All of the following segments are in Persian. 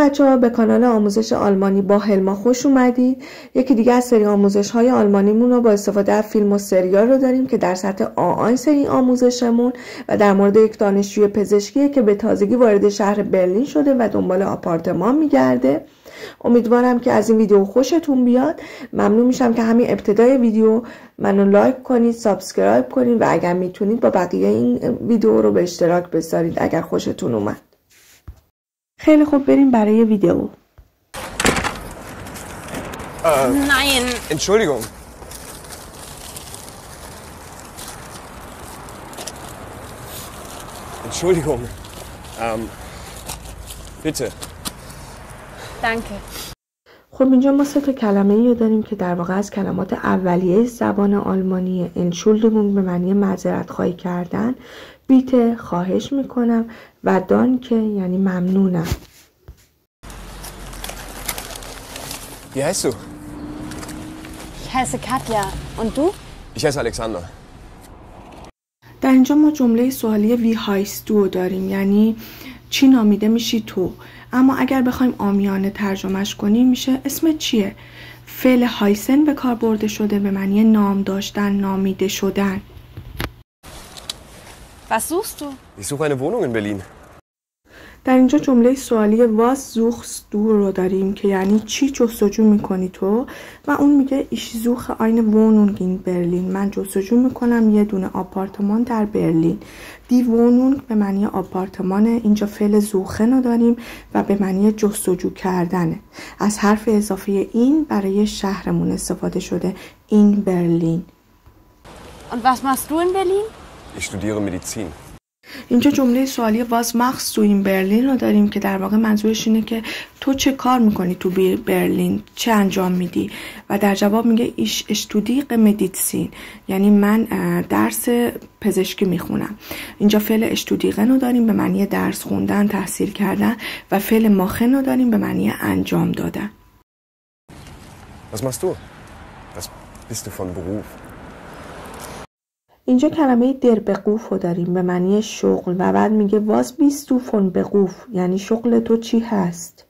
بچه‌ها به کانال آموزش آلمانی با هلما خوش اومدید. یکی دیگه از سری آموزش‌های آلمانیمون رو با استفاده از فیلم و سریال رو داریم که در سطح آ1 سری آموزشمون و در مورد یک دانشجوی پزشکیه که به تازگی وارد شهر برلین شده و دنبال آپارتمان میگرده. امیدوارم که از این ویدیو خوشتون بیاد. ممنون میشم که همین ابتدای ویدیو منو لایک کنید، سابسکرایب کنید و اگر میتونید با بقیه این ویدیو رو به اشتراک بذارید اگر خوشتون اومد. خیلی خوب، بریم برای ویدیو. Nein. Entschuldigung. Entschuldigung. Bitte. Danke. خب اینجا ما 3 تا کلمه‌ای رو داریم که در واقع از کلمات اولیه زبان آلمانیه. انشولدیگونگ به معنی معذرت خواهی کردن، بیته خواهش میکنم و دانکه یعنی ممنونم. Wie heißt du? Ich heiße Katja. Und du? Ich heiße Alexander. در اینجا ما جمله سوالی وی هایست تو داریم، یعنی چی نامیده میشی تو. اما اگر بخوایم عامیانه ترجمهش کنیم میشه اسم چیه؟ فعل هایسن به کار برده شده به معنی نام داشتن، نامیده شدن. Was suchst du? Ich suche eine Wohnung in Berlin. در اینجا جمله سوالی واس زوخست دو رو داریم که یعنی چی جستجو میکنی تو و اون میگه ایش زوخ eine Wohnung in Berlin. من جستجو میکنم یه دونه آپارتمان در برلین. دی وونونگ به معنی آپارتمانه. اینجا فعل زوخن رو داریم و به معنی جستجو کردنه. از حرف اضافه این برای شهرمون استفاده شده، این برلین. Und was machst du in Berlin? Ich studiere Medizin. اینجا جمله سوالی واز مخص تو این برلین رو داریم که در واقع منظورش اینه که تو چه کار میکنی تو برلین، چه انجام میدی و در جواب میگه ایش اشتودیق مدیسین، یعنی من درس پزشکی میخونم. اینجا فعل اشتودیقن رو داریم به معنی درس خوندن، تحصیل کردن و فعل ماخن رو داریم به معنی انجام دادن. Was machst du? Was bist du von Beruf? اینجا کلمه در بقوف رو داریم به معنی شغل و بعد میگه واز بیست تو فون بقوف، یعنی شغل تو چی هست؟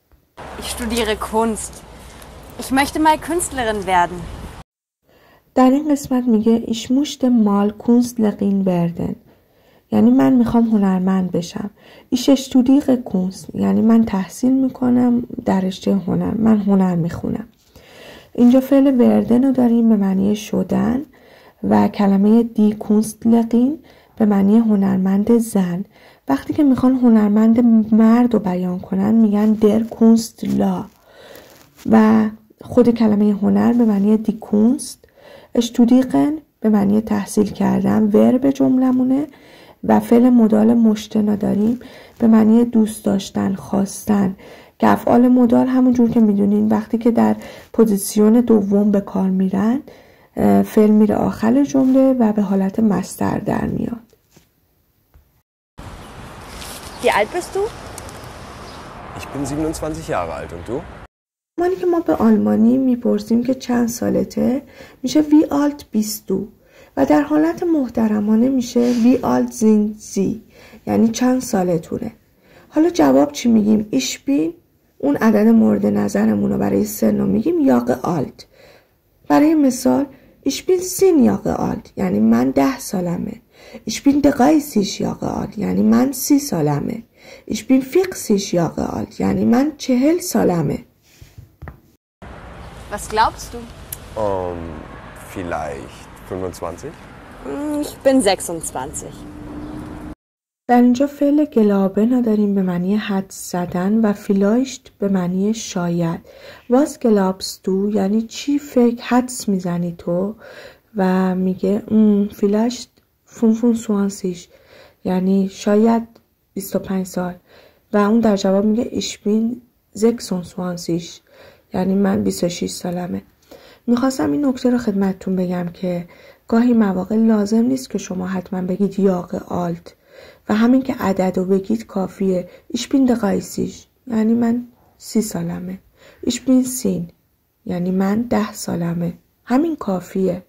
Ich studiere Kunst. Ich möchte mal Künstlerin werden. در این قسمت میگه ich möchte mal Künstlerin werden، یعنی من میخوام هنرمند بشم. ich studiere Kunst یعنی من تحصیل میکنم در رشته هنر، من هنر میخونم. اینجا فعل وردن رو داریم به معنی شدن و کلمه دی کونستلقین به معنی هنرمند زن. وقتی که میخوان هنرمند مرد رو بیان کنن میگن در کونستلا و خود کلمه هنر به معنی دی کونست. اشتودیقن به معنی تحصیل کردن، ورب جملمونه و فعل مدال مشتنا داریم به معنی دوست داشتن، خواستن که افعال مدال همونجور که میدونین وقتی که در پوزیسیون دوم به کار میرن فعل میره آخر جمله و به حالت مصدر در میاد. Wie alt bist du? Ich bin 27 Jahre alt und du? زمانی که ما به آلمانی میپرسیم که چند سالته میشه وی آلت بیستو و در حالت محترمانه میشه وی آلت زین زی، یعنی چند سالتونه. حالا جواب چی میگیم؟ ایش بین، اون عدد مورد نظرمون رو برای سن رو میگیم یاقه آلت. برای مثال ich bin 10 Jahre alt یعنی من 10 سالمه. ich bin 30 Jahre alt یعنی من 30 سالمه. ich bin 40 Jahre alt یعنی من 40 سالمه. Was glaubst du? Vielleicht 25? Ich bin 26. در اینجا فعل گلابن داریم به معنی حدس زدن و فیلایشت به معنی شاید. واز گلابست تو یعنی چی فکر حدس میزنی تو و میگه فیلایشت فون سوانسیش یعنی شاید 25 سال و اون در جواب میگه ایشبین 26 یعنی من 26 سالمه. میخواستم این نکته رو خدمتتون بگم که گاهی مواقع لازم نیست که شما حتما بگید یاقه آلت و همین که عدد رو بگید کافیه. ich bin 30 یعنی من 30 سالمه. ich bin 10 یعنی من 10 سالمه. همین کافیه.